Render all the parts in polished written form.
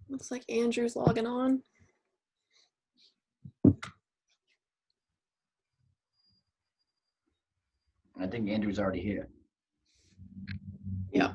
Looks like Andrew's logging on. I think Andrew's already here. Yeah.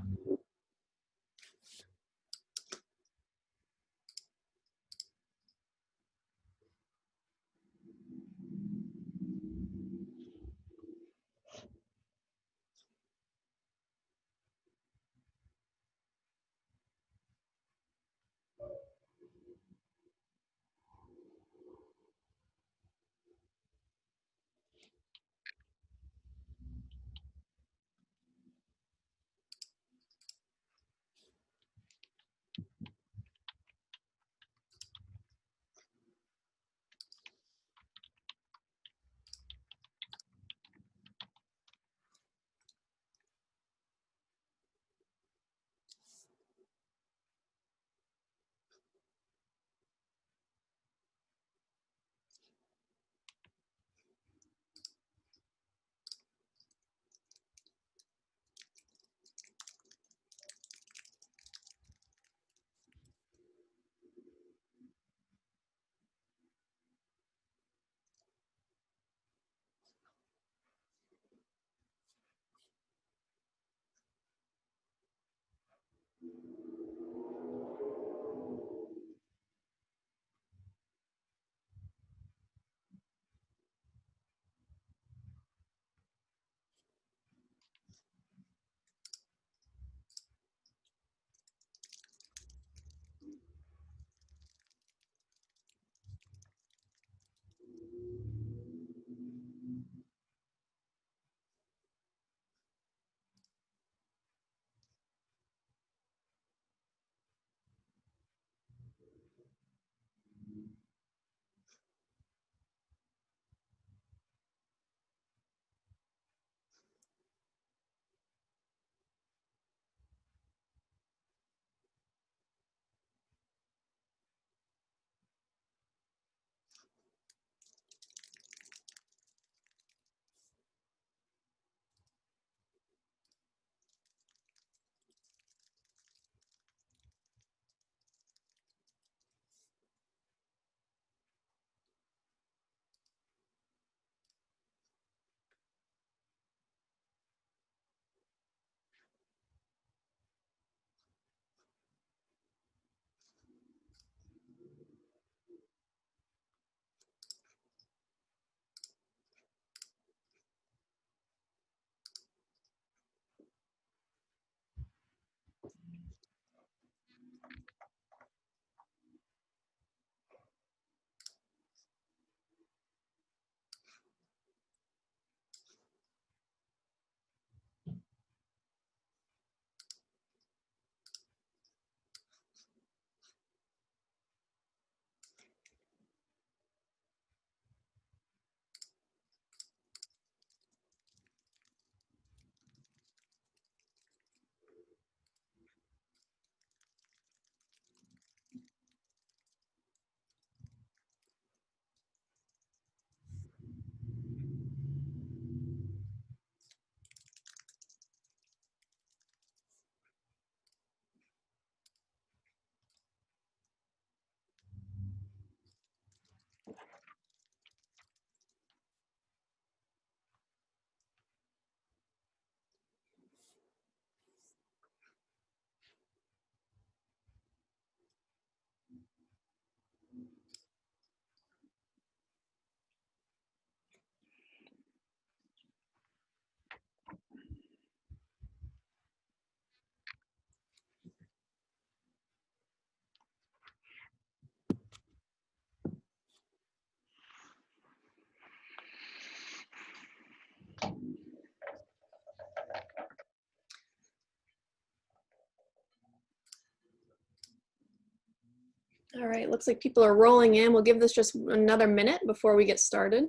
All right, looks like people are rolling in. We'll give this just another minute before we get started.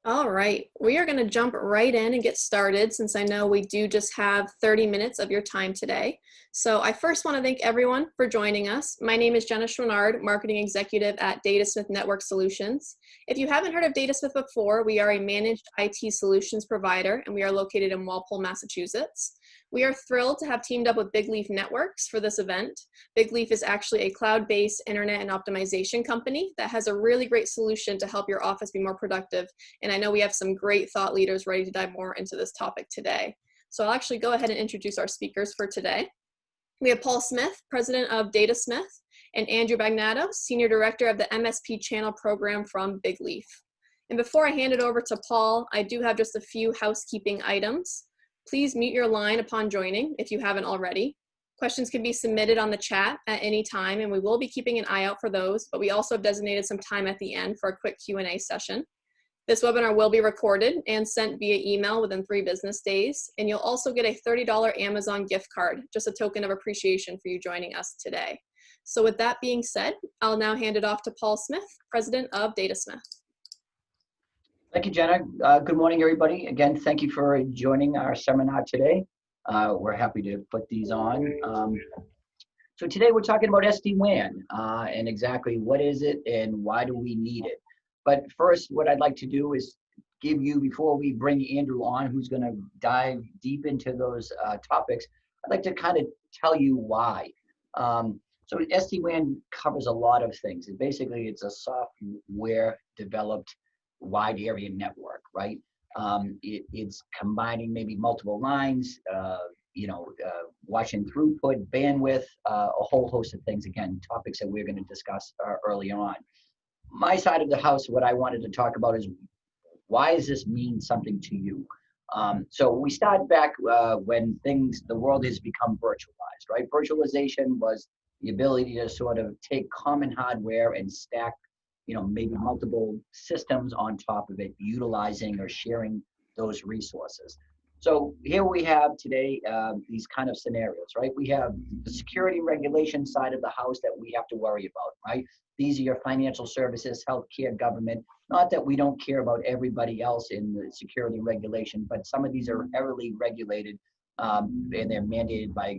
All right, we are going to jump right in and get started since I know we do just have 30 minutes of your time today. So I first want to thank everyone for joining us. My name is Jenna Schwannard, Marketing Executive at Datasmith Network Solutions. If you haven't heard of Datasmith before, we are a managed IT solutions provider and we are located in Walpole, Massachusetts. We are thrilled to have teamed up with BigLeaf Networks for this event. BigLeaf is actually a cloud-based internet and optimization company that has a really great solution to help your office be more productive. And I know we have some great thought leaders ready to dive more into this topic today. So I'll actually go ahead and introduce our speakers for today. We have Paul Smith, President of Datasmith, and Andrew Bagnato, Senior Director of the MSP Channel Program from BigLeaf. And before I hand it over to Paul, I do have just a few housekeeping items. Please mute your line upon joining if you haven't already. Questions can be submitted on the chat at any time, and we will be keeping an eye out for those, but we also have designated some time at the end for a quick Q&A session. This webinar will be recorded and sent via email within 3 business days, and you'll also get a $30 Amazon gift card, just a token of appreciation for you joining us today. So with that being said, I'll now hand it off to Paul Smith, President of Datasmith. Thank you, Jenna. Good morning, everybody. Again, thank you for joining our seminar today. We're happy to put these on. So today we're talking about SD-WAN and exactly what is it and why do we need it. But first, what I'd like to do is give you, before we bring Andrew on, who's going to dive deep into those topics, I'd like to kind of tell you why. So SD-WAN covers a lot of things. And basically, it's a software developed wide area network, right? It's combining maybe multiple lines, watching throughput, bandwidth, a whole host of things. Again, topics that we're going to discuss early on. My side of the house, what I wanted to talk about is why does this mean something to you? So we start back when the world has become virtualized, right? Virtualization was the ability to sort of take common hardware and stack maybe multiple systems on top of it, utilizing or sharing those resources. So here we have today these kind of scenarios, right? We have the security regulation side of the house that we have to worry about, right? These are your financial services, healthcare, government. Not that we don't care about everybody else in the security regulation, but some of these are heavily regulated and they're mandated by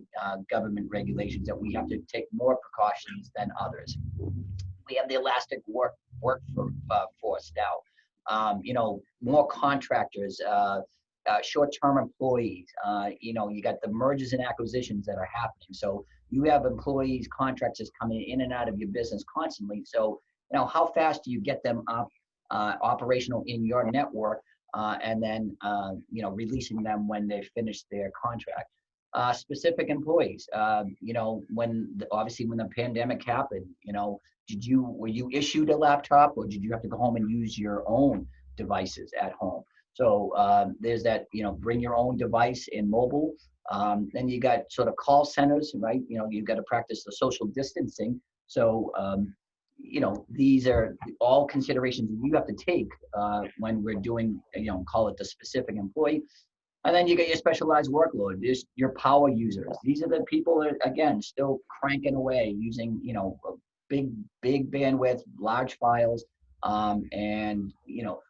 government regulations that we have to take more precautions than others. We have the elastic workforce now. More contractors, short-term employees. You got the mergers and acquisitions that are happening. So you have employees, contractors coming in and out of your business constantly. So how fast do you get them up operational in your network, and then releasing them when they finish their contract? Specific employees. When the pandemic happened, were you issued a laptop or did you have to go home and use your own devices at home? So there's that, bring your own device in mobile. Then you got sort of call centers, right? You've got to practice the social distancing. So, these are all considerations that you have to take when we're doing, call it the specific employee. And then you get your specialized workload, your power users. These are the people that, again, still cranking away using, big bandwidth, large files, and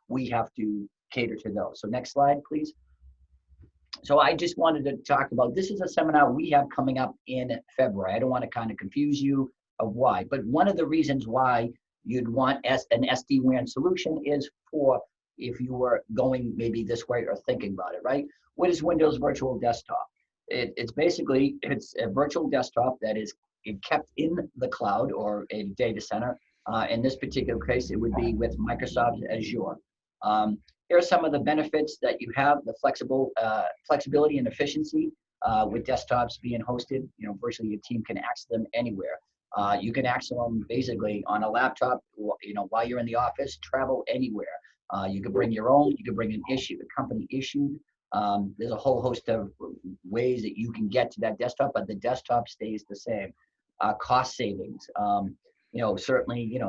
we have to cater to those. So next slide, please. So I just wanted to talk about, this is a seminar we have coming up in February. I don't want to kind of confuse you of why, but one of the reasons why you'd want an SD-WAN solution is for if you were going maybe this way or thinking about it, right? What is Windows Virtual Desktop? It's basically a virtual desktop that is kept in the cloud or a data center. In this particular case, it would be with Microsoft Azure. Here are some of the benefits that you have: the flexibility and efficiency with desktops being hosted. Virtually your team can access them anywhere. You can access them basically on a laptop, while you're in the office, travel anywhere. You could bring your own, you could bring an company issued. There's a whole host of ways that you can get to that desktop, but the desktop stays the same. Cost savings. Certainly,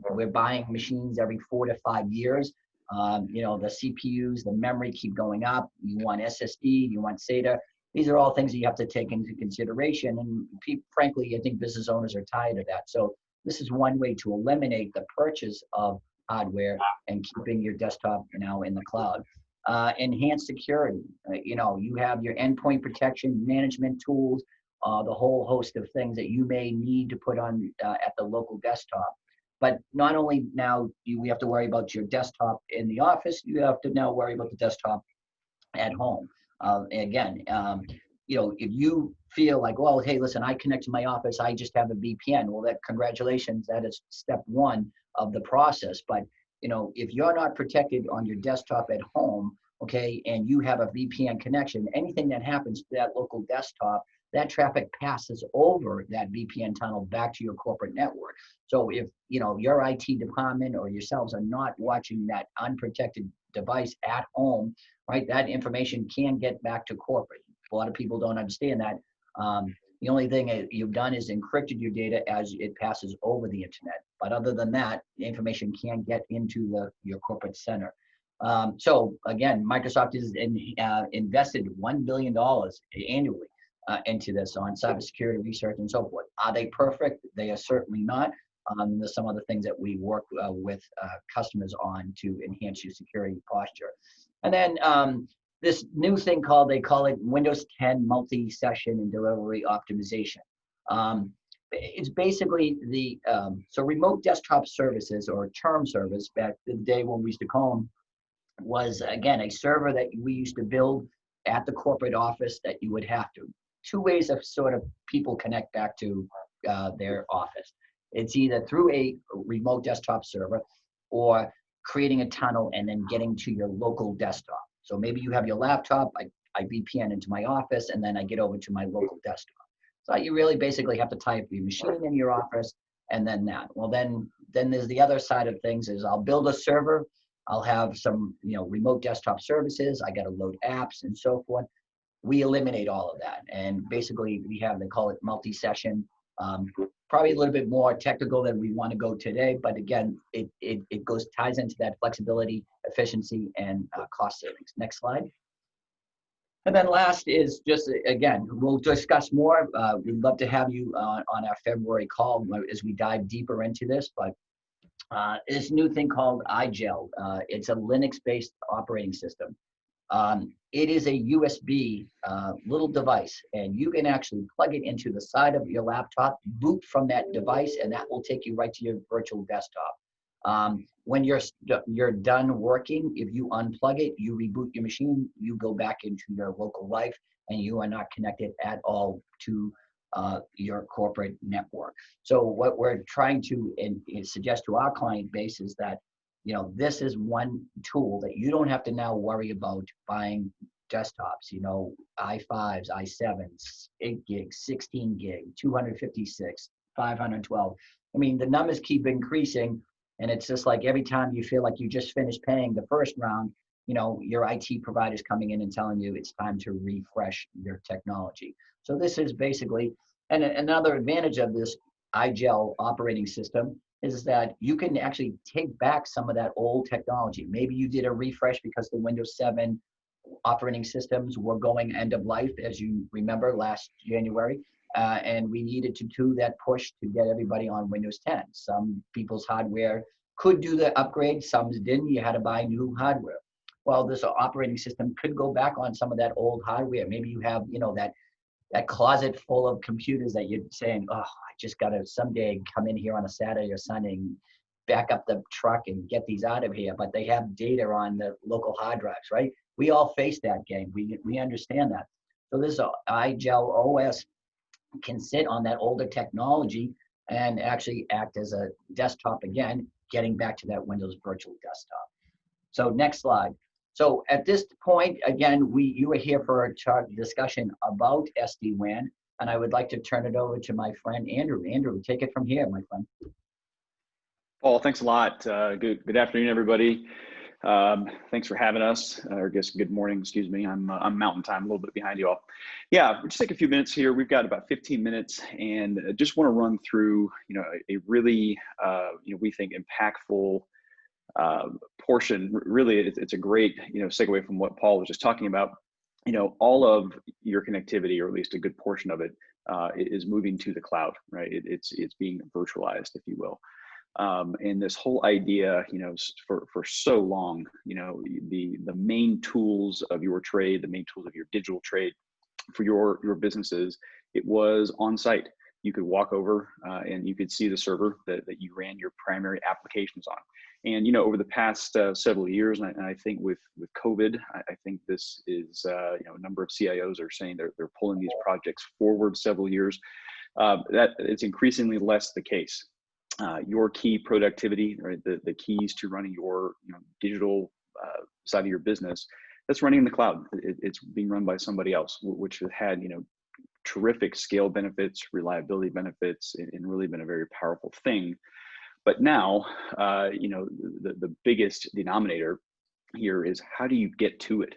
we're buying machines every 4 to 5 years. The CPUs, the memory keep going up. You want SSD, you want SATA. These are all things that you have to take into consideration. And frankly, I think business owners are tired of that. So this is one way to eliminate the purchase of hardware and keeping your desktop now in the cloud. Enhanced security. You have your endpoint protection management tools, the whole host of things that you may need to put on at the local desktop. But not only now do we have to worry about your desktop in the office, you have to now worry about the desktop at home. If you feel like, well, hey, listen, I connect to my office, I just have a VPN. Well, congratulations, that is step one of the process. But if you're not protected on your desktop at home, okay, and you have a VPN connection, anything that happens to that local desktop, that traffic passes over that VPN tunnel back to your corporate network. So if your IT department or yourselves are not watching that unprotected device at home, right, that information can get back to corporate. A lot of people don't understand that. The only thing you've done is encrypted your data as it passes over the internet. But other than that, the information can get into your corporate center. So again, Microsoft has invested $1 billion annually into this on cybersecurity research and so forth. Are they perfect? They are certainly not. There's some other things that we work with customers on to enhance your security posture. And then this new thing they call it Windows 10 multi-session and delivery optimization. It's basically so remote desktop services, or term service, back in the day when we used to call them, was again a server that we used to build at the corporate office that you would have to. Two ways of sort of people connect back to their office. It's either through a remote desktop server or creating a tunnel and then getting to your local desktop. So maybe you have your laptop, I VPN into my office, and then I get over to my local desktop. So you really basically have to tie up your machine in your office and then that. Well, then there's the other side of things is I'll build a server, I'll have some remote desktop services, I got to load apps and so forth. We eliminate all of that. And basically they call it multi-session. Probably a little bit more technical than we want to go today, but again, it ties into that flexibility, efficiency, and cost savings. Next slide. And then last is just, again, we'll discuss more. We'd love to have you on our February call as we dive deeper into this, but this new thing called iGel. It's a Linux-based operating system. It is a USB little device, and you can actually plug it into the side of your laptop, boot from that device, and that will take you right to your virtual desktop. When you're done working, if you unplug it, you reboot your machine, you go back into your local life, and you are not connected at all to your corporate network. So what we're trying to suggest to our client base is that this is one tool that you don't have to now worry about buying desktops, i5s, i7s, 8 gig, 16 gig, 256, 512. I mean, the numbers keep increasing, and it's just like every time you feel like you just finished paying the first round, your IT provider's coming in and telling you it's time to refresh your technology. So this is basically, and another advantage of this iGel operating system is that you can actually take back some of that old technology. Maybe you did a refresh because the Windows 7 operating systems were going end of life, as you remember last January, and we needed to do that push to get everybody on Windows 10. Some people's hardware could do the upgrade, some didn't. You had to buy new hardware. Well, this operating system could go back on some of that old hardware. Maybe you have, that closet full of computers that you're saying, oh, I just got to someday come in here on a Saturday or Sunday and back up the truck and get these out of here. But they have data on the local hard drives, right? We all face that game. We understand that. So this iGel OS can sit on that older technology and actually act as a desktop again, getting back to that Windows Virtual Desktop. So next slide. So at this point, again, you were here for a discussion about SD-WAN, and I would like to turn it over to my friend Andrew. Andrew, take it from here, my friend. Paul, thanks a lot. Good afternoon, everybody. Thanks for having us, or I guess good morning, excuse me. I'm Mountain Time, a little bit behind you all. Yeah, we'll just take a few minutes here. We've got about 15 minutes, and just want to run through, a really, we think impactful portion. Really, it's a great, segue from what Paul was just talking about. All of your connectivity, or at least a good portion of it, is moving to the cloud, right? It's being virtualized, if you will. And this whole idea, for so long, the main tools of your trade, the main tools of your digital trade for your businesses, it was on site. You could walk over and you could see the server that you ran your primary applications on. And, over the past several years, and I think with COVID, I think this is, a number of CIOs are saying they're pulling these projects forward several years. That it's increasingly less the case. Your key productivity, right, the keys to running your digital side of your business, that's running in the cloud. It's being run by somebody else, which has had terrific scale benefits, reliability benefits, and really been a very powerful thing. But now, the biggest denominator here is, how do you get to it?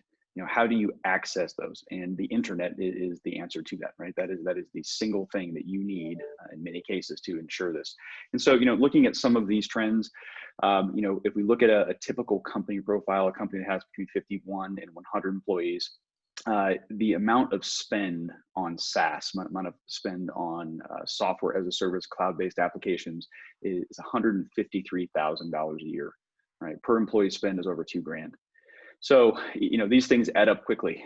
How do you access those? And the internet is the answer to that, right? That is the single thing that you need in many cases to ensure this. And so, looking at some of these trends, if we look at a typical company profile, a company that has between 51 and 100 employees, the amount of spend on SaaS, amount of spend on software as a service, cloud-based applications is $153,000 a year, right? Per employee spend is over $2,000. So, these things add up quickly.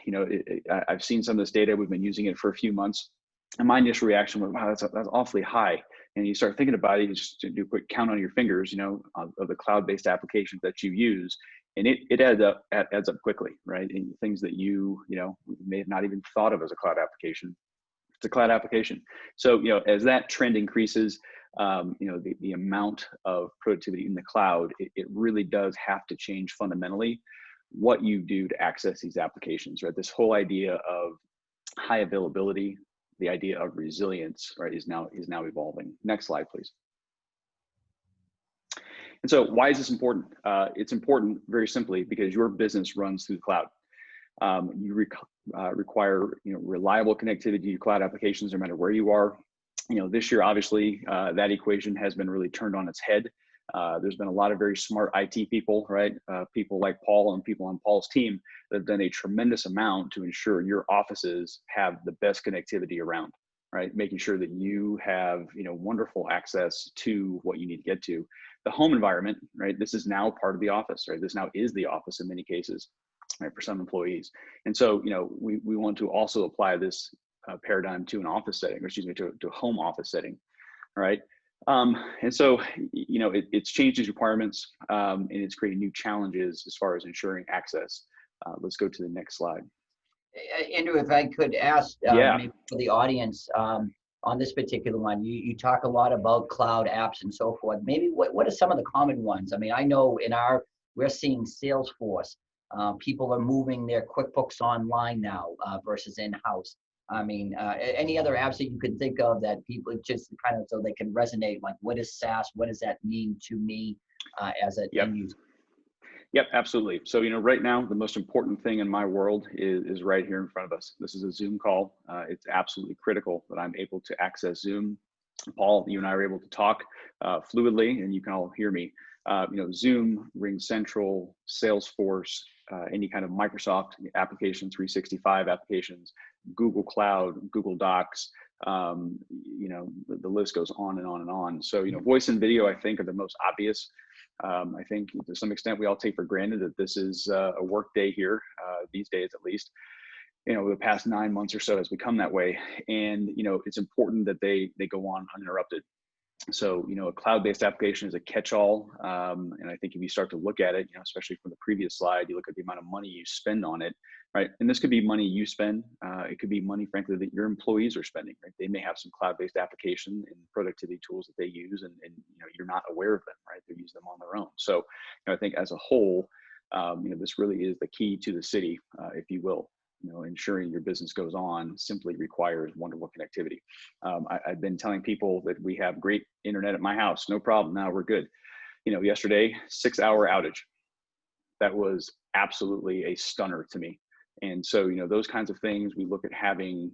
I've seen some of this data. We've been using it for a few months, and my initial reaction was, wow, that's awfully high. And you start thinking about it, you just do a quick count on your fingers, of the cloud-based applications that you use, and it adds up quickly, right? And things that you may have not even thought of as a cloud application, it's a cloud application. So, as that trend increases, the amount of productivity in the cloud, it really does have to change fundamentally what you do to access these applications, right? This whole idea of high availability, the idea of resilience, right, is now evolving. Next slide, please. And so, why is this important? It's important very simply because your business runs through the cloud. You require reliable connectivity to your cloud applications no matter where you are. This year, obviously, that equation has been really turned on its head. There's been a lot of very smart IT people, right? People like Paul and people on Paul's team that have done a tremendous amount to ensure your offices have the best connectivity around, right? Making sure that you have, wonderful access to what you need to get to. The home environment, right? This is now part of the office, right? This now is the office in many cases, right? For some employees. And so, we want to also apply this paradigm to an office setting, or excuse me, to a home office setting, right? And so, it's changed these requirements, and it's creating new challenges as far as ensuring access. Let's go to the next slide. Andrew, if I could ask, Yeah. maybe for the audience, on this particular one, you talk a lot about cloud apps and so forth. Maybe what are some of the common ones? I mean, I know we're seeing Salesforce. People are moving their QuickBooks online now versus in-house. I mean, any other apps that you could think of that people just kind of, so they can resonate, like, what is SaaS? What does that mean to me as an end user? Yep, absolutely. So, right now, the most important thing in my world is right here in front of us. This is a Zoom call. It's absolutely critical that I'm able to access Zoom. Paul, you and I are able to talk fluidly, and you can all hear me. Zoom, RingCentral, Salesforce, any kind of Microsoft application, 365 applications, Google Cloud, Google Docs, the list goes on and on and on. So, voice and video, I think, are the most obvious. I think to some extent we all take for granted that this is a work day here, these days at least. The past 9 months or so has become that way. And, it's important that they go on uninterrupted. So, a cloud-based application is a catch-all. And I think if you start to look at it, especially from the previous slide, you look at the amount of money you spend on it, right? And this could be money you spend. It could be money, frankly, that your employees are spending, right? They may have some cloud-based application and productivity tools that they use, and you're not aware of them, right? They use them on their own. So, I think as a whole, this really is the key to the city, if you will. Ensuring your business goes on simply requires wonderful connectivity. I've been telling people that we have great internet at my house, no problem. Now we're good. Yesterday, 6-hour outage. That was absolutely a stunner to me. And so, those kinds of things, we look at having,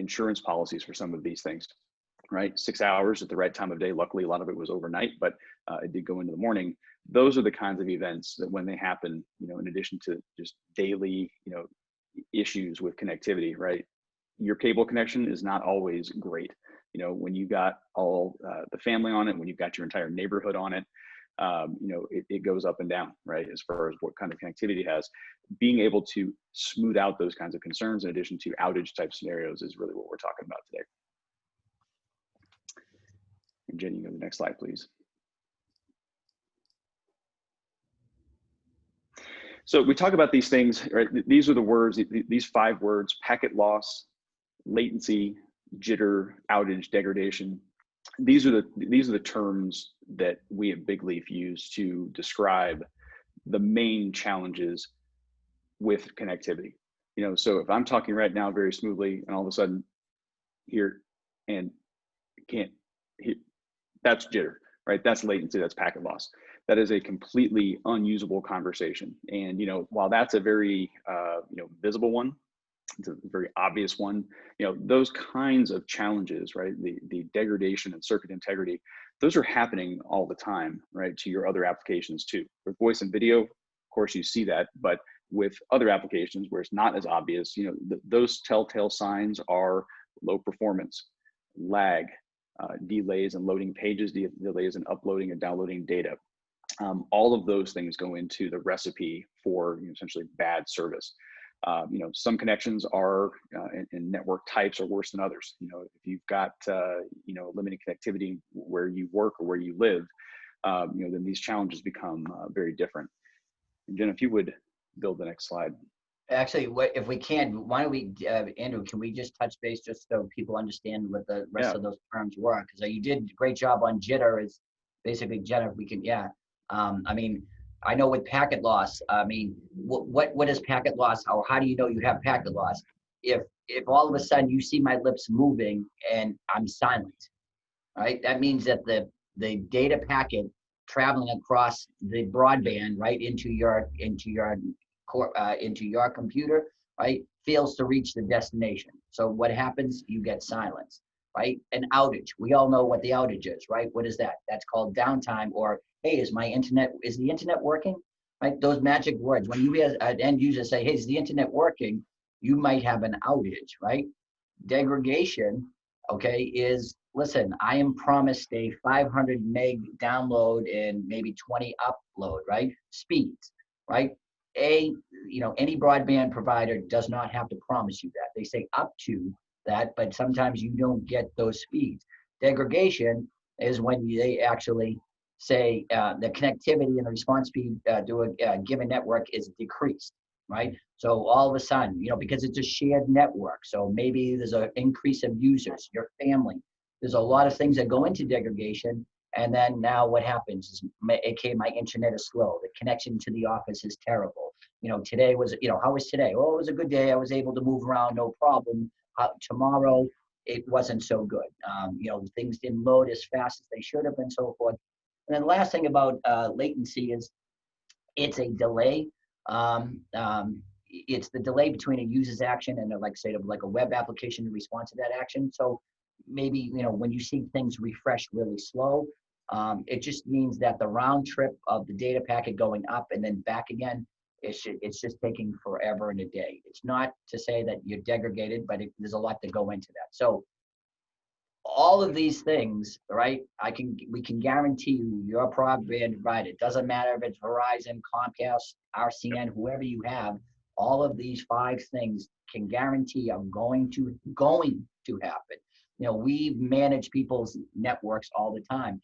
insurance policies for some of these things, right? 6 hours at the right time of day. Luckily, a lot of it was overnight, but it did go into the morning. Those are the kinds of events that when they happen, in addition to just daily, issues with connectivity, right? Your cable connection is not always great. When you got all the family on it, when you've got your entire neighborhood on it, it goes up and down, right? As far as what kind of connectivity it has. Being able to smooth out those kinds of concerns in addition to outage type scenarios is really what we're talking about today. And Jenny, go to the next slide, please. So we talk about these things, right? These are the words, these 5 words: packet loss, latency, jitter, outage, degradation. These are the terms that we at BigLeaf use to describe the main challenges with connectivity. So if I'm talking right now very smoothly and all of a sudden here and can't hear, that's jitter, right? That's latency, that's packet loss. That is a completely unusable conversation. And, while that's a very, visible one, it's a very obvious one, those kinds of challenges, right? The degradation and circuit integrity, those are happening all the time, right? To your other applications too. With voice and video, of course you see that, but with other applications where it's not as obvious, those telltale signs are low performance, lag, delays in loading pages, delays in uploading and downloading data. All of those things go into the recipe for essentially bad service. Some connections are and network types are worse than others. If you've got limited connectivity where you work or where you live, then these challenges become very different. And Jen, if you would build the next slide. Actually, if we can, why don't we, Andrew, can we just touch base just so people understand what the rest of those terms were? Because you did a great job on jitter. Is basically jitter. We can, I know with packet loss, what is packet loss? Or how do you know you have packet loss? If all of a sudden you see my lips moving and I'm silent, right? That means that the data packet traveling across the broadband, right, into your computer, right, fails to reach the destination. So what happens? You get silence, right? An outage. We all know what the outage is, right? What is that? That's called downtime, or hey, is the internet working? Right? Those magic words. When you hear an end user say, hey, is the internet working? You might have an outage, right? Degradation, okay, is, listen, I am promised a 500 meg download and maybe 20 upload, right? Speeds, right? Any broadband provider does not have to promise you that. They say up to that, but sometimes you don't get those speeds. Degradation is when they actually say the connectivity and the response speed to a given network is decreased, right? So all of a sudden, because it's a shared network, so maybe there's an increase of users, your family. There's a lot of things that go into degradation. And then now what happens is, okay, my internet is slow. The connection to the office is terrible. Today was, how was today? Oh, it was a good day. I was able to move around, no problem. Tomorrow, it wasn't so good. Things didn't load as fast as they should have and so forth. And then the last thing about latency is it's a delay. It's the delay between a user's action and like a web application in response to that action. So maybe, when you see things refresh really slow, it just means that the round trip of the data packet going up and then back again, it's just taking forever and a day. It's not to say that you're degraded, but there's a lot to go into that. So all of these things, right? We can guarantee you your broadband provider. It doesn't matter if it's Verizon, Comcast, RCN, whoever you have, All of these 5 things can guarantee are going to happen. You know, we manage people's networks all the time.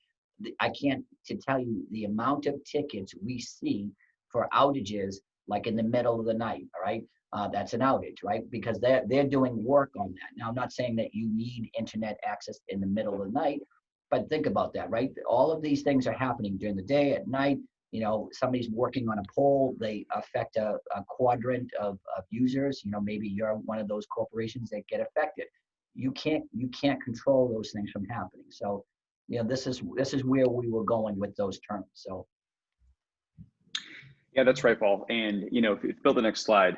I can't to tell you the amount of tickets we see for outages, like in the middle of the night. All right, that's an outage, right? Because they're doing work on that. Now, I'm not saying that you need internet access in the middle of the night, but think about that, right? All of these things are happening during the day, at night. You know, somebody's working on a pole, they affect a quadrant of users. You know, maybe you're one of those corporations that get affected. You can't control those things from happening. So, you know, this is where we were going with those terms. So yeah, that's right, Paul. And, you know, if you build the next slide,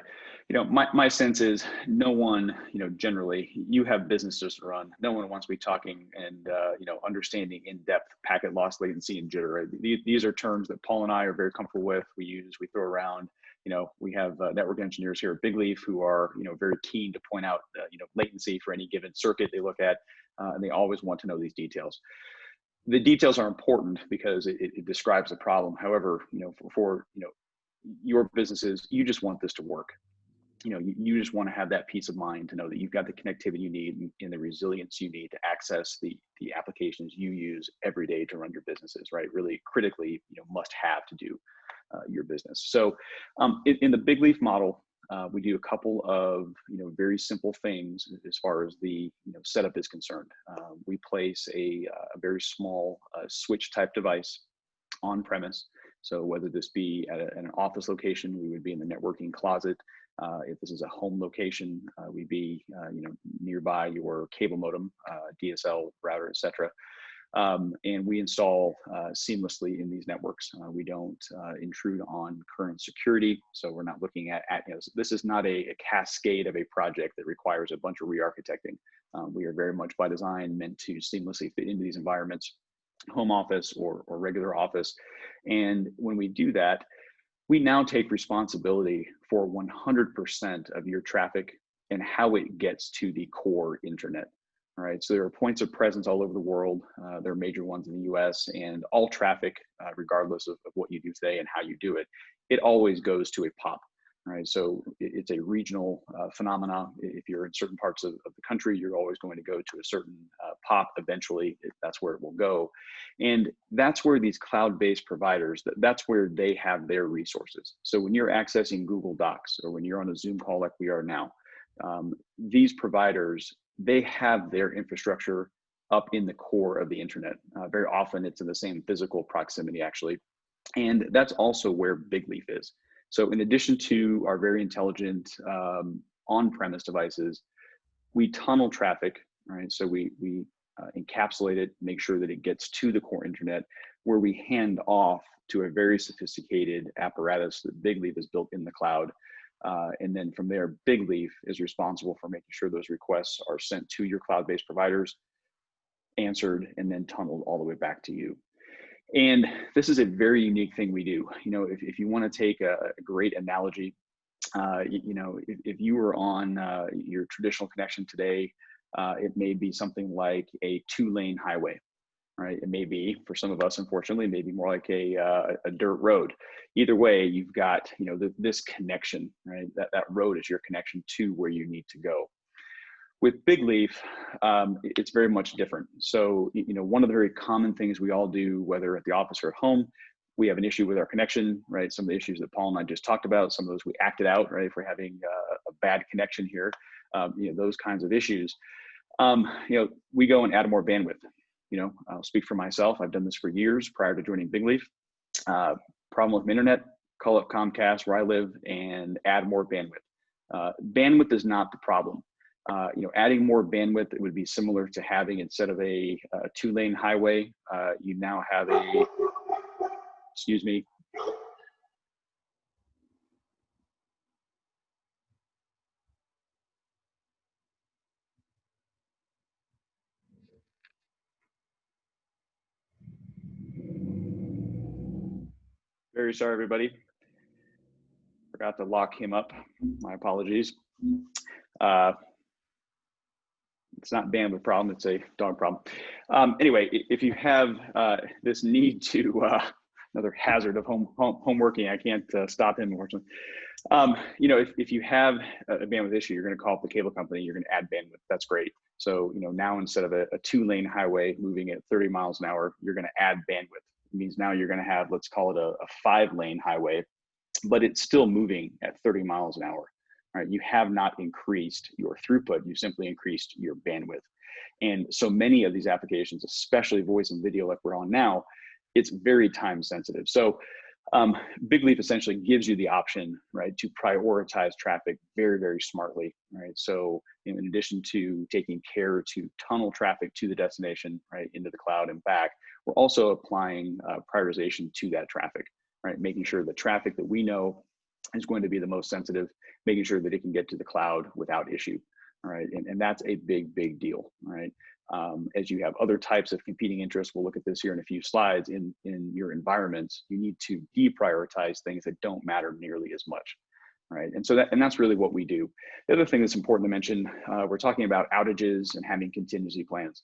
you know, my sense is no one, you know, generally you have businesses to run. No one wants to be talking and, you know, understanding in depth packet loss, latency, and jitter. Right? These are terms that Paul and I are very comfortable with. We throw around. You know, we have network engineers here at BigLeaf who are, you know, very keen to point out, you know, latency for any given circuit they look at, and they always want to know these details. The details are important because it describes the problem. However, you know, for you know, your businesses, you just want this to work. You know, you just want to have that peace of mind to know that you've got the connectivity you need and the resilience you need to access the applications you use every day to run your businesses, right? Really critically, you know, must have to do your business. So in the BigLeaf model, we do a couple of, you know, very simple things as far as the, you know, setup is concerned. We place a very small switch type device on premise. So whether this be at an office location, we would be in the networking closet. If this is a home location, we'd be you know, nearby your cable modem, DSL router, etc. And we install seamlessly in these networks. We don't intrude on current security, so we're not looking at you know, this is not a cascade of a project that requires a bunch of re-architecting. We are very much by design meant to seamlessly fit into these environments, home office or regular office. And when we do that, we now take responsibility for 100% of your traffic and how it gets to the core internet. All right, so there are points of presence all over the world. There are major ones in the US, and all traffic, regardless of what you do today and how you do it, it always goes to a POP. Right, so it's a regional phenomena. If you're in certain parts of the country, you're always going to go to a certain POP eventually. That's where it will go. And that's where these cloud-based providers, that's where they have their resources. So when you're accessing Google Docs or when you're on a Zoom call like we are now, these providers, they have their infrastructure up in the core of the internet. Very often it's in the same physical proximity actually. And that's also where BigLeaf is. So in addition to our very intelligent on-premise devices, we tunnel traffic, right? So we encapsulate it, make sure that it gets to the core internet, where we hand off to a very sophisticated apparatus that BigLeaf is built in the cloud. And then from there, BigLeaf is responsible for making sure those requests are sent to your cloud-based providers, answered, and then tunneled all the way back to you. And this is a very unique thing we do. You know, if you want to take a great analogy, you know, if you were on your traditional connection today, it may be something like a 2-lane highway, right? It may be, for some of us, unfortunately, maybe more like a dirt road. Either way, you've got, you know, this connection, right? That road is your connection to where you need to go. With BigLeaf, it's very much different. So, you know, one of the very common things we all do, whether at the office or at home, we have an issue with our connection, right? Some of the issues that Paul and I just talked about, some of those we acted out, right? If we're having a bad connection here, you know, those kinds of issues. You know, we go and add more bandwidth. You know, I'll speak for myself. I've done this for years prior to joining BigLeaf. Problem with internet, call up Comcast where I live and add more bandwidth. Bandwidth is not the problem. You know, adding more bandwidth, it would be similar to having, instead of a 2-lane highway, you now have a, excuse me. Very sorry, everybody. Forgot to lock him up. My apologies. It's not a bandwidth problem, it's a dog problem. Anyway, if you have this need to, another hazard of home working, I can't stop him, unfortunately. You know, if you have a bandwidth issue, you're going to call up the cable company, you're going to add bandwidth. That's great. So, you know, now instead of a 2-lane highway moving at 30 miles an hour, you're going to add bandwidth. It means now you're going to have, let's call it a 5-lane highway, but it's still moving at 30 miles an hour. Right? You have not increased your throughput, you simply increased your bandwidth. And so many of these applications, especially voice and video like we're on now, it's very time sensitive. So BigLeaf essentially gives you the option, right, to prioritize traffic very, very smartly, right? So in addition to taking care to tunnel traffic to the destination, right, into the cloud and back, we're also applying prioritization to that traffic, right? Making sure the traffic that we know is going to be the most sensitive, making sure that it can get to the cloud without issue, all right? And that's a big, big deal, right? As you have other types of competing interests, we'll look at this here in a few slides, in your environments, you need to deprioritize things that don't matter nearly as much, right? And so that's really what we do. The other thing that's important to mention, we're talking about outages and having contingency plans.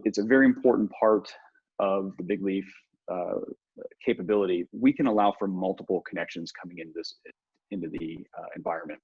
It's a very important part of the BigLeaf capability. We can allow for multiple connections coming into the environment.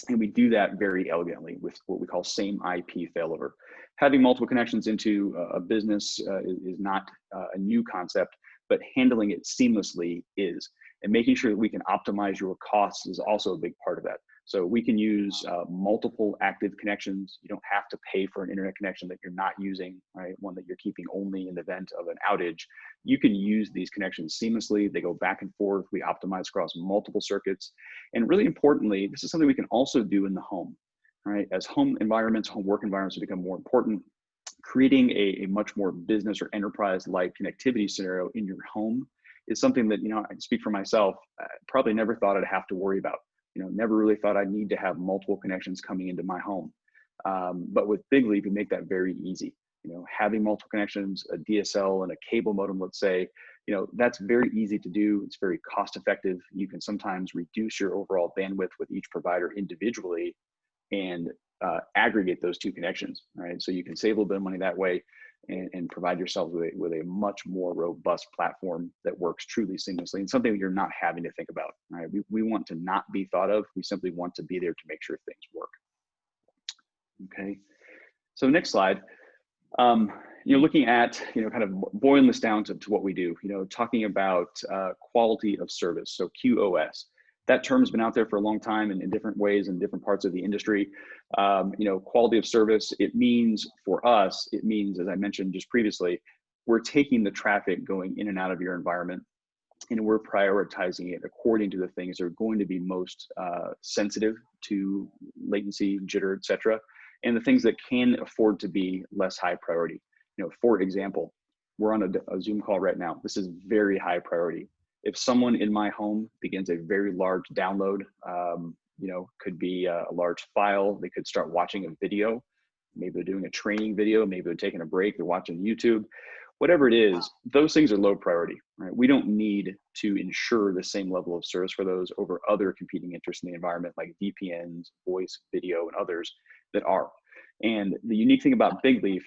And we do that very elegantly with what we call same IP failover. Having multiple connections into a business is not a new concept, but handling it seamlessly is. And making sure that we can optimize your costs is also a big part of that. So we can use multiple active connections. You don't have to pay for an internet connection that you're not using, right? One that you're keeping only in the event of an outage. You can use these connections seamlessly. They go back and forth. We optimize across multiple circuits. And really importantly, this is something we can also do in the home, right? As home environments, home work environments become more important, creating a much more business or enterprise-like connectivity scenario in your home is something that, you know, I speak for myself, I probably never thought I'd have to worry about. You know, never really thought I'd need to have multiple connections coming into my home. But with BigLeaf, we make that very easy. You know, having multiple connections, a DSL and a cable modem, let's say, you know, that's very easy to do. It's very cost effective. You can sometimes reduce your overall bandwidth with each provider individually and aggregate those two connections, right? So you can save a little bit of money that way and provide yourselves with a much more robust platform that works truly seamlessly and something that you're not having to think about, right? We want to not be thought of. We simply want to be there to make sure things work. Okay, so next slide. You know, looking at, you know, kind of boiling this down to what we do, you know, talking about quality of service, so QoS. That term's been out there for a long time in different ways in different parts of the industry. You know, quality of service, it means for us, it means, as I mentioned just previously, we're taking the traffic going in and out of your environment and we're prioritizing it according to the things that are going to be most sensitive to latency, jitter, et cetera, and the things that can afford to be less high priority. You know, for example, we're on a Zoom call right now. This is very high priority. If someone in my home begins a very large download, you know, could be a large file, they could start watching a video, maybe they're doing a training video, maybe they're taking a break, they're watching YouTube, whatever it is, those things are low priority, right? We don't need to ensure the same level of service for those over other competing interests in the environment like VPNs, voice, video, and others that are. And the unique thing about BigLeaf,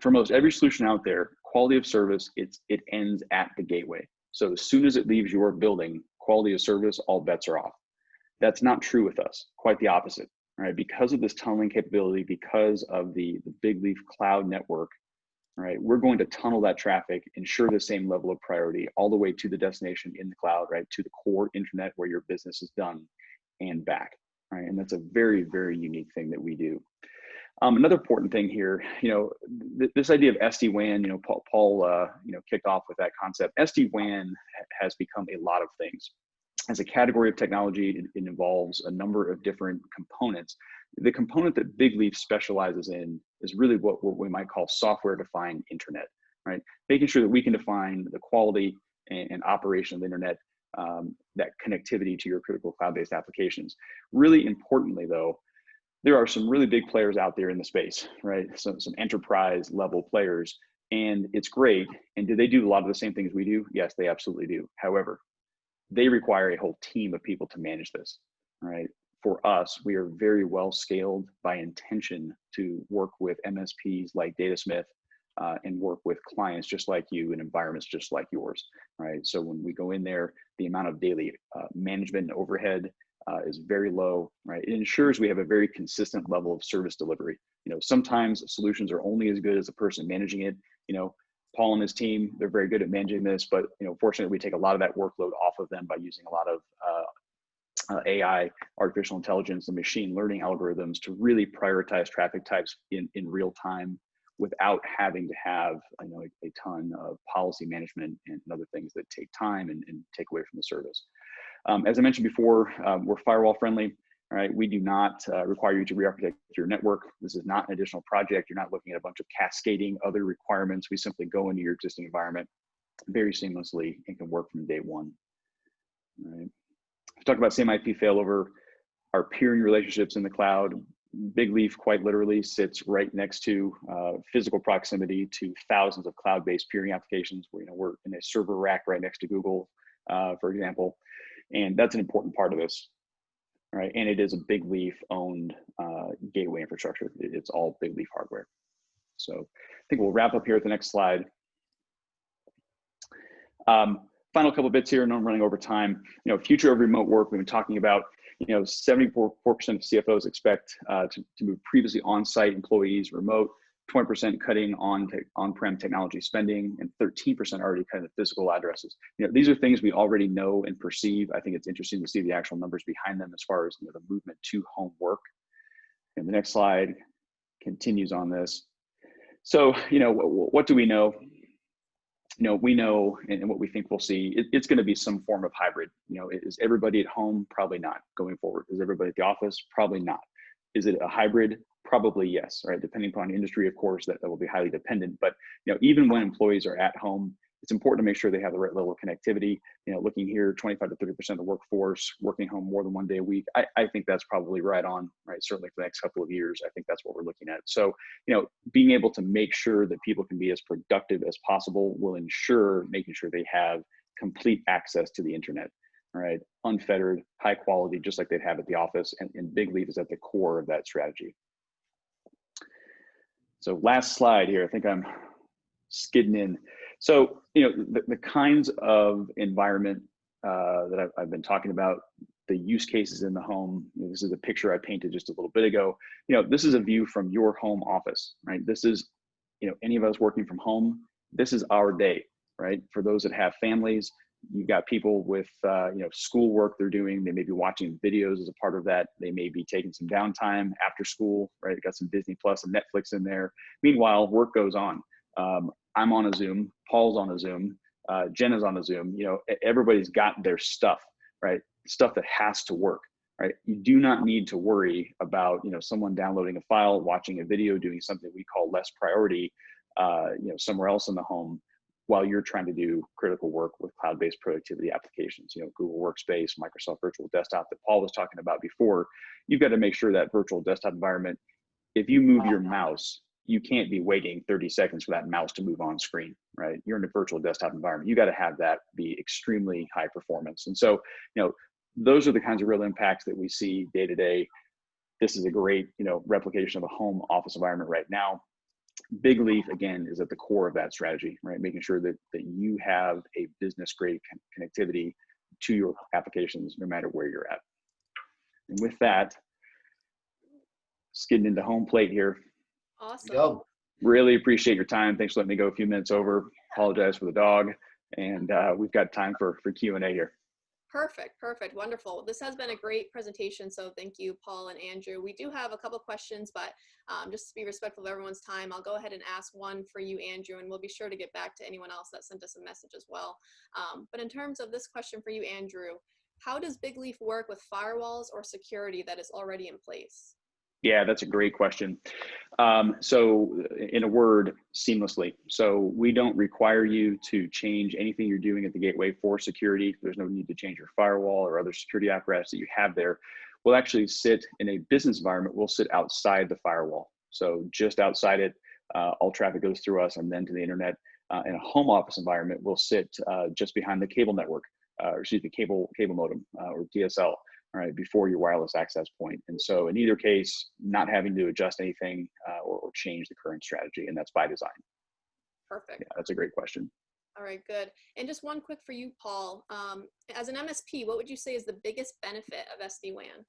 for most every solution out there, quality of service, it ends at the gateway. So as soon as it leaves your building, quality of service, all bets are off. That's not true with us, quite the opposite, right? Because of this tunneling capability, because of the BigLeaf cloud network, right? We're going to tunnel that traffic, ensure the same level of priority all the way to the destination in the cloud, right? To the core internet where your business is done and back, right? And that's a very, very unique thing that we do. Another important thing here, you know, this idea of SD-WAN, you know, Paul you know, kicked off with that concept. SD-WAN has become a lot of things. As a category of technology, it involves a number of different components. The component that BigLeaf specializes in is really what we might call software-defined internet, right? Making sure that we can define the quality and operation of the internet, that connectivity to your critical cloud-based applications. Really importantly, though, there are some really big players out there in the space, right? Some enterprise level players, and it's great. And do they do a lot of the same things we do? Yes, they absolutely do. However, they require a whole team of people to manage this, right? For us, we are very well scaled by intention to work with MSPs like Datasmith and work with clients just like you and environments just like yours, right? So when we go in there, the amount of daily management and overhead is very low, right? It ensures we have a very consistent level of service delivery. Sometimes solutions are only as good as the person managing it. Paul and his team, they're very good at managing this, but fortunately we take a lot of that workload off of them by using a lot of AI, artificial intelligence, and machine learning algorithms to really prioritize traffic types in real time without having to have a ton of policy management and other things that take time and take away from the service. As I mentioned before, we're firewall friendly. All right, we do not require you to re-architect your network. This is not an additional project. You're not looking at a bunch of cascading other requirements. We simply go into your existing environment very seamlessly and can work from day one. All right. We talked about same IP failover, our peering relationships in the cloud. BigLeaf quite literally sits right next to physical proximity to thousands of cloud-based peering applications. We're in a server rack right next to Google, for example, and that's an important part of this. Right, and it is a BigLeaf owned gateway infrastructure. It's all BigLeaf hardware. So I think we'll wrap up here at the next slide. Final couple bits here, and I'm running over time. Future of remote work, we've been talking about, 74% of CFOs expect to move previously on-site employees remote, 20% cutting on-prem technology spending, and 13% already cutting the physical addresses. These are things we already know and perceive. I think it's interesting to see the actual numbers behind them as far as the movement to home work. And the next slide continues on this. So, what do we know? We know, and what we think we'll see, it's going to be some form of hybrid. Is everybody at home? Probably not going forward. Is everybody at the office? Probably not. Is it a hybrid? Probably yes, right? Depending upon industry, of course, that will be highly dependent. But even when employees are at home, it's important to make sure they have the right level of connectivity. Looking here, 25 to 30% of the workforce working home more than 1 day a week. I think that's probably right on, right? Certainly for the next couple of years, I think that's what we're looking at. So, being able to make sure that people can be as productive as possible will ensure making sure they have complete access to the internet, right? Unfettered, high quality, just like they'd have at the office. And BigLeaf is at the core of that strategy. So last slide here, I think I'm skidding in. So, the kinds of environment that I've been talking about, the use cases in the home, this is a picture I painted just a little bit ago. This is a view from your home office, right? This is, any of us working from home, this is our day, right? For those that have families, you've got people with, schoolwork they're doing. They may be watching videos as a part of that. They may be taking some downtime after school, right? Got some Disney Plus and Netflix in there. Meanwhile, work goes on. I'm on a Zoom, Paul's on a Zoom, Jenna's on a Zoom. Everybody's got their stuff, right? Stuff that has to work, right? You do not need to worry about, someone downloading a file, watching a video, doing something we call less priority, somewhere else in the home, while you're trying to do critical work with cloud-based productivity applications, Google Workspace, Microsoft Virtual Desktop that Paul was talking about before. You've got to make sure that virtual desktop environment, if you move your mouse, you can't be waiting 30 seconds for that mouse to move on screen, right? You're in a virtual desktop environment. You got to have that be extremely high performance. And so, those are the kinds of real impacts that we see day to day. This is a great, replication of a home office environment right now. BigLeaf, again, is at the core of that strategy, right? Making sure that you have a business grade connectivity to your applications, no matter where you're at. And with that, skidding into home plate here. Awesome. Go. Really appreciate your time. Thanks for letting me go a few minutes over. Apologize for the dog. And we've got time for Q&A here. Perfect. Wonderful. This has been a great presentation. So thank you, Paul and Andrew. We do have a couple questions, but just to be respectful of everyone's time, I'll go ahead and ask one for you, Andrew, and we'll be sure to get back to anyone else that sent us a message as well. But in terms of this question for you, Andrew, how does BigLeaf work with firewalls or security that is already in place? Yeah, that's a great question. So in a word, seamlessly. So we don't require you to change anything you're doing at the gateway for security. There's no need to change your firewall or other security apparatus that you have there. We'll actually sit in a business environment. We'll sit outside the firewall. So just outside it, all traffic goes through us and then to the internet. In a home office environment, we'll sit just behind the cable network, cable modem or DSL. All right, before your wireless access point. And so in either case, not having to adjust anything or change the current strategy, and that's by design. Perfect. Yeah, that's a great question. All right, good. And just one quick for you, Paul. As an MSP, what would you say is the biggest benefit of SD-WAN?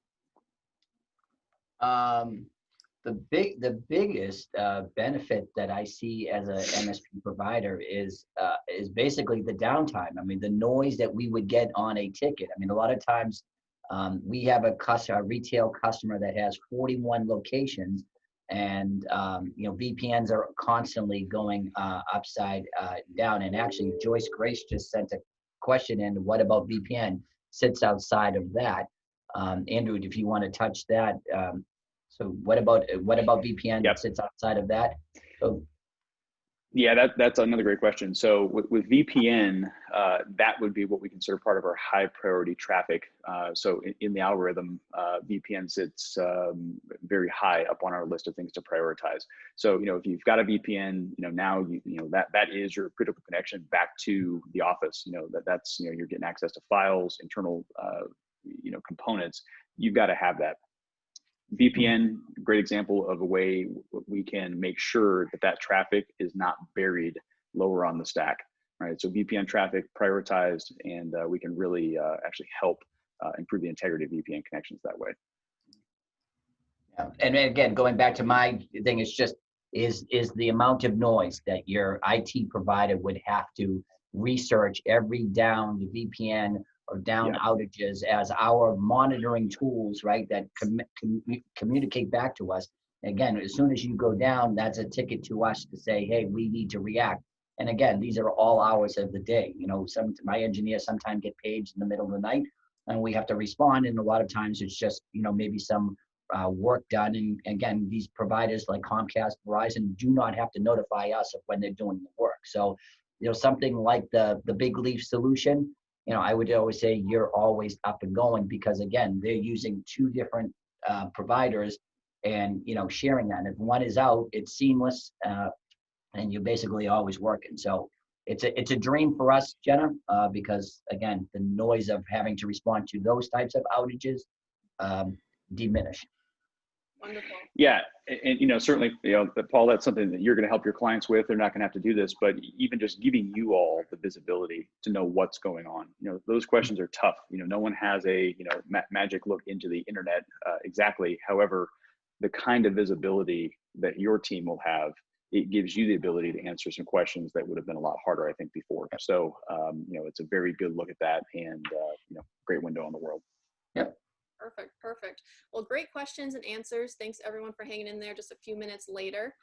The biggest benefit that I see as a MSP provider is basically the downtime. I mean, the noise that we would get on a ticket. I mean, a lot of times we have a retail customer that has 41 locations, and VPNs are constantly going upside down. And actually, Joyce Grace just sent a question in. What about VPN? Sits outside of that. Andrew, if you want to touch that. So what about VPN that sits outside of that? So, yeah, that's another great question. So with VPN, that would be what we consider part of our high priority traffic. So in the algorithm, VPN sits very high up on our list of things to prioritize. So if you've got a VPN, now that is your critical connection back to the office. That's you're getting access to files, internal components. You've got to have that. VPN, great example of a way we can make sure that traffic is not buried lower on the stack, right? So VPN traffic prioritized, and we can really actually help improve the integrity of VPN connections that way. Yeah. And again, going back to my thing, it's just is the amount of noise that your IT provider would have to research every down the VPN or down outages as our monitoring tools, right, that communicate back to us. Again, as soon as you go down, that's a ticket to us to say, hey, we need to react. And again, these are all hours of the day. My engineers sometimes get paged in the middle of the night, and we have to respond. And a lot of times it's just, maybe some work done. And again, these providers like Comcast, Verizon do not have to notify us of when they're doing the work. So, something like the BigLeaf solution, I would always say you're always up and going, because again, they're using two different providers and, sharing that. And if one is out, it's seamless, and you're basically always working. So it's a dream for us, Jenna, because again, the noise of having to respond to those types of outages diminish. Wonderful. Yeah, and certainly, Paul, that's something that you're going to help your clients with. They're not going to have to do this, but even just giving you all the visibility to know what's going on. Those questions are tough. No one has a magic look into the internet exactly. However, the kind of visibility that your team will have, it gives you the ability to answer some questions that would have been a lot harder, I think, before. So, it's a very good look at that, and great window on the world. Yep. Perfect. Well, great questions and answers. Thanks everyone for hanging in there just a few minutes later.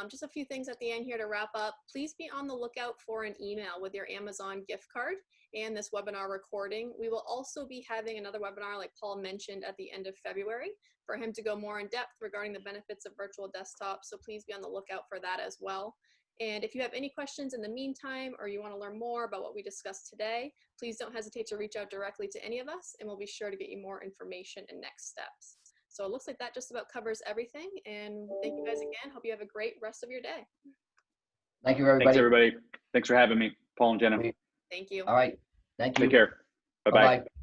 Just a few things at the end here to wrap up. Please be on the lookout for an email with your Amazon gift card and this webinar recording. We will also be having another webinar, like Paul mentioned, at the end of February for him to go more in depth regarding the benefits of virtual desktop. So please be on the lookout for that as well. And if you have any questions in the meantime, or you want to learn more about what we discussed today, please don't hesitate to reach out directly to any of us, and we'll be sure to get you more information and next steps. So it looks like that just about covers everything. And thank you guys again. Hope you have a great rest of your day. Thank you, everybody. Thanks, everybody. Thanks for having me, Paul and Jenna. Thank you. All right. Thank you. Take care. Bye-bye. Bye-bye.